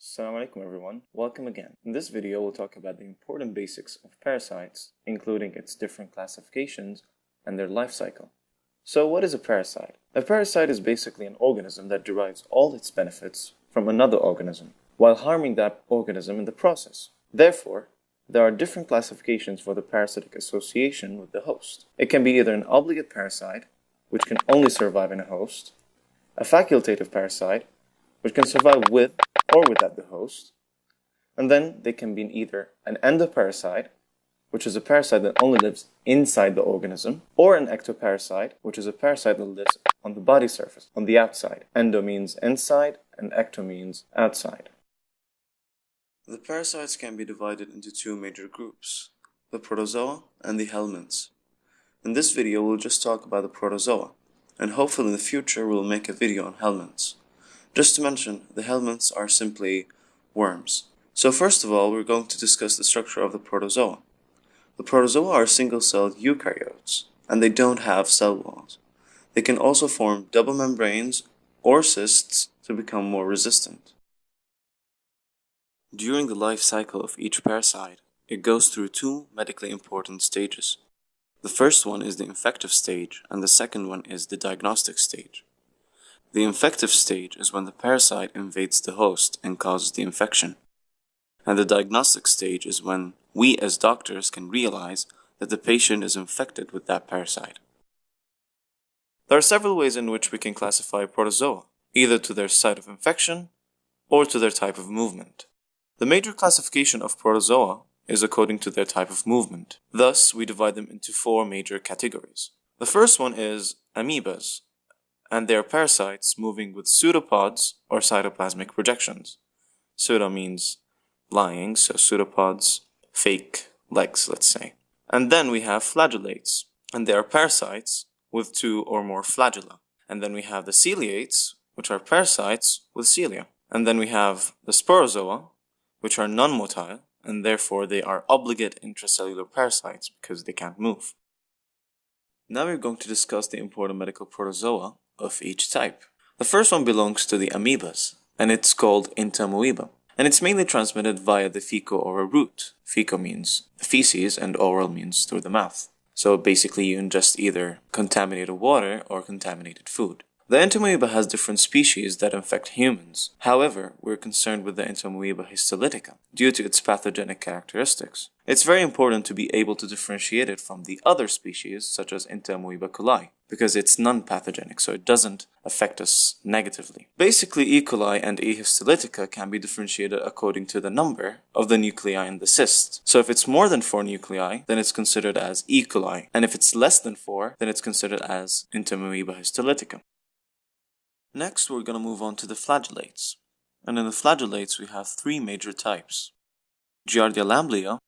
Assalamu alaikum everyone, welcome again. In this video we'll talk about the important basics of parasites, including its different classifications and their life cycle. So what is a parasite? A parasite is basically an organism that derives all its benefits from another organism, while harming that organism in the process. Therefore, there are different classifications for the parasitic association with the host. It can be either an obligate parasite, which can only survive in a host, a facultative parasite, which can survive with or without the host, and then they can be either an endoparasite, which is a parasite that only lives inside the organism, or an ectoparasite, which is a parasite that lives on the body surface, on the outside. Endo means inside, and ecto means outside. The parasites can be divided into two major groups, the protozoa and the helminths. In this video we'll just talk about the protozoa, and hopefully in the future we'll make a video on helminths. Just to mention, the helminths are simply worms. So first of all, we're going to discuss the structure of the protozoa. The protozoa are single-celled eukaryotes, and they don't have cell walls. They can also form double membranes or cysts to become more resistant. During the life cycle of each parasite, it goes through two medically important stages. The first one is the infective stage, and the second one is the diagnostic stage. The infective stage is when the parasite invades the host and causes the infection. And the diagnostic stage is when we as doctors can realize that the patient is infected with that parasite. There are several ways in which we can classify protozoa, either to their site of infection or to their type of movement. The major classification of protozoa is according to their type of movement. Thus, we divide them into four major categories. The first one is amoebas, and they are parasites moving with pseudopods or cytoplasmic projections. Pseudo means lying, so pseudopods, fake legs, let's say. And then we have flagellates, and they are parasites with two or more flagella. And then we have the ciliates, which are parasites with cilia. And then we have the sporozoa, which are non-motile, and therefore they are obligate intracellular parasites because they can't move. Now we're going to discuss the important medical protozoa of each type. The first one belongs to the amoebas, and it's called entamoeba, and it's mainly transmitted via the fecal-oral route. Fecal means the feces and oral means through the mouth. So basically you ingest either contaminated water or contaminated food. The entamoeba has different species that infect humans. However, we're concerned with the entamoeba histolytica due to its pathogenic characteristics. It's very important to be able to differentiate it from the other species, such as entamoeba coli, because it's non-pathogenic, so it doesn't affect us negatively. Basically, E. coli and E. histolytica can be differentiated according to the number of the nuclei in the cyst. So if it's more than 4 nuclei, then it's considered as E. coli, and if it's less than 4, then it's considered as entamoeba histolytica. Next, we're going to move on to the flagellates. And in the flagellates, we have three major types: Giardia lamblia,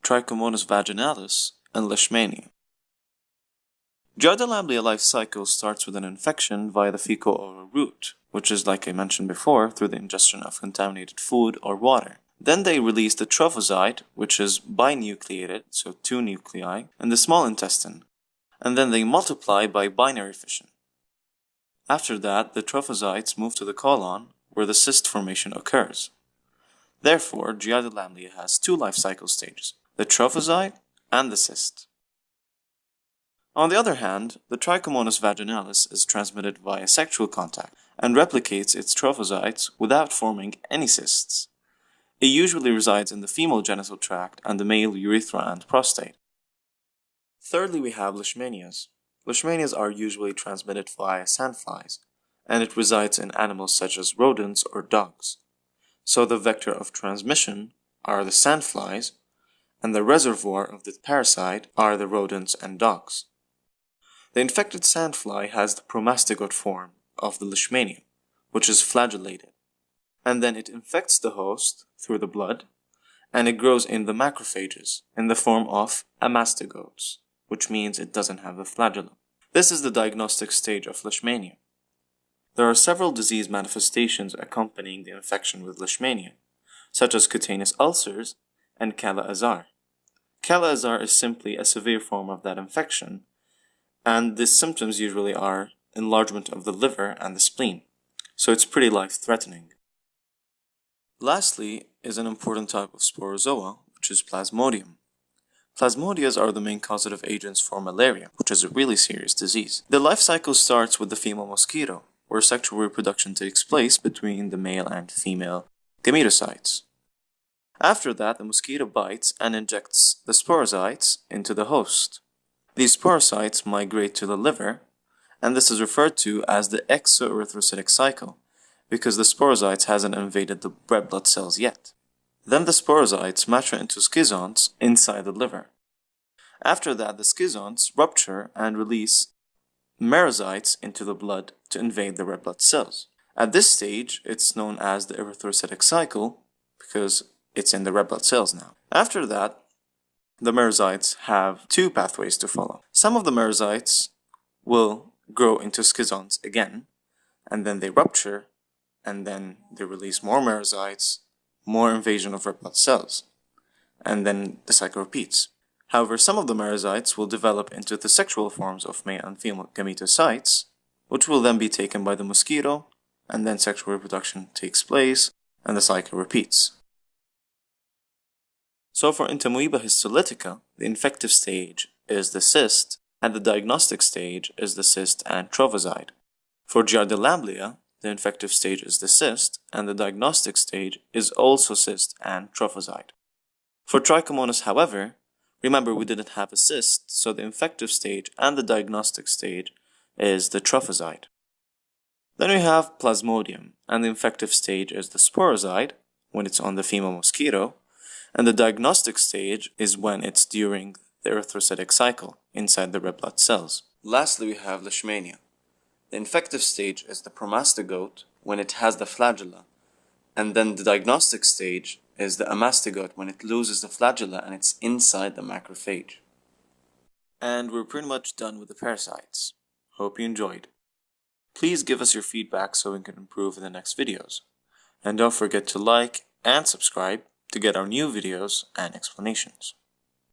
Trichomonas vaginalis, and Leishmania. Giardia lamblia life cycle starts with an infection via the fecal-oral route, which is, like I mentioned before, through the ingestion of contaminated food or water. Then they release the trophozoite, which is binucleated, so 2 nuclei, in the small intestine, and then they multiply by binary fission. After that, the trophozoites move to the colon, where the cyst formation occurs. Therefore, Giardia lamblia has two life cycle stages, the trophozoite and the cyst. On the other hand, the Trichomonas vaginalis is transmitted via sexual contact and replicates its trophozoites without forming any cysts. It usually resides in the female genital tract and the male urethra and prostate. Thirdly, we have Leishmanias. Leishmanias are usually transmitted via sandflies, and it resides in animals such as rodents or dogs. So the vector of transmission are the sandflies, and the reservoir of the parasite are the rodents and dogs. The infected sandfly has the promastigote form of the Leishmania, which is flagellated, and then it infects the host through the blood, and it grows in the macrophages in the form of amastigotes, which means it doesn't have a flagellum. This is the diagnostic stage of Leishmania. There are several disease manifestations accompanying the infection with Leishmania, such as cutaneous ulcers and Kala-Azar. Kala-Azar is simply a severe form of that infection, and the symptoms usually are enlargement of the liver and the spleen, so it's pretty life-threatening. Lastly is an important type of sporozoa, which is Plasmodium. Plasmodiums are the main causative agents for malaria, which is a really serious disease. The life cycle starts with the female mosquito, where sexual reproduction takes place between the male and female gametocytes. After that, the mosquito bites and injects the sporocytes into the host. These sporocytes migrate to the liver, and this is referred to as the exoerythrocytic cycle, because the sporocytes hasn't invaded the red blood cells yet. Then the sporocytes mature into schizonts inside the liver. After that, the schizonts rupture and release merocytes into the blood to invade the red blood cells. At this stage, it's known as the erythrocytic cycle because it's in the red blood cells now. After that, the merocytes have two pathways to follow. Some of the merocytes will grow into schizonts again, and then they rupture, and then they release more merocytes, more invasion of red blood cells, and then the cycle repeats. However, some of the merocytes will develop into the sexual forms of male and female gametocytes, which will then be taken by the mosquito, and then sexual reproduction takes place, and the cycle repeats. So for Entamoeba histolytica, the infective stage is the cyst, and the diagnostic stage is the cyst and trophozoite. For Giardia, the infective stage is the cyst, and the diagnostic stage is also cyst and trophozoite. For Trichomonas, however, remember we didn't have a cyst, so the infective stage and the diagnostic stage is the trophozoite. Then we have Plasmodium, and the infective stage is the sporozoite, when it's on the female mosquito, and the diagnostic stage is when it's during the erythrocytic cycle inside the red blood cells. Lastly, we have Leishmania. The infective stage is the promastogote when it has the flagella, and then the diagnostic stage is the amastogote when it loses the flagella and it's inside the macrophage. And we're pretty much done with the parasites. Hope you enjoyed. Please give us your feedback so we can improve in the next videos. And don't forget to like and subscribe to get our new videos and explanations.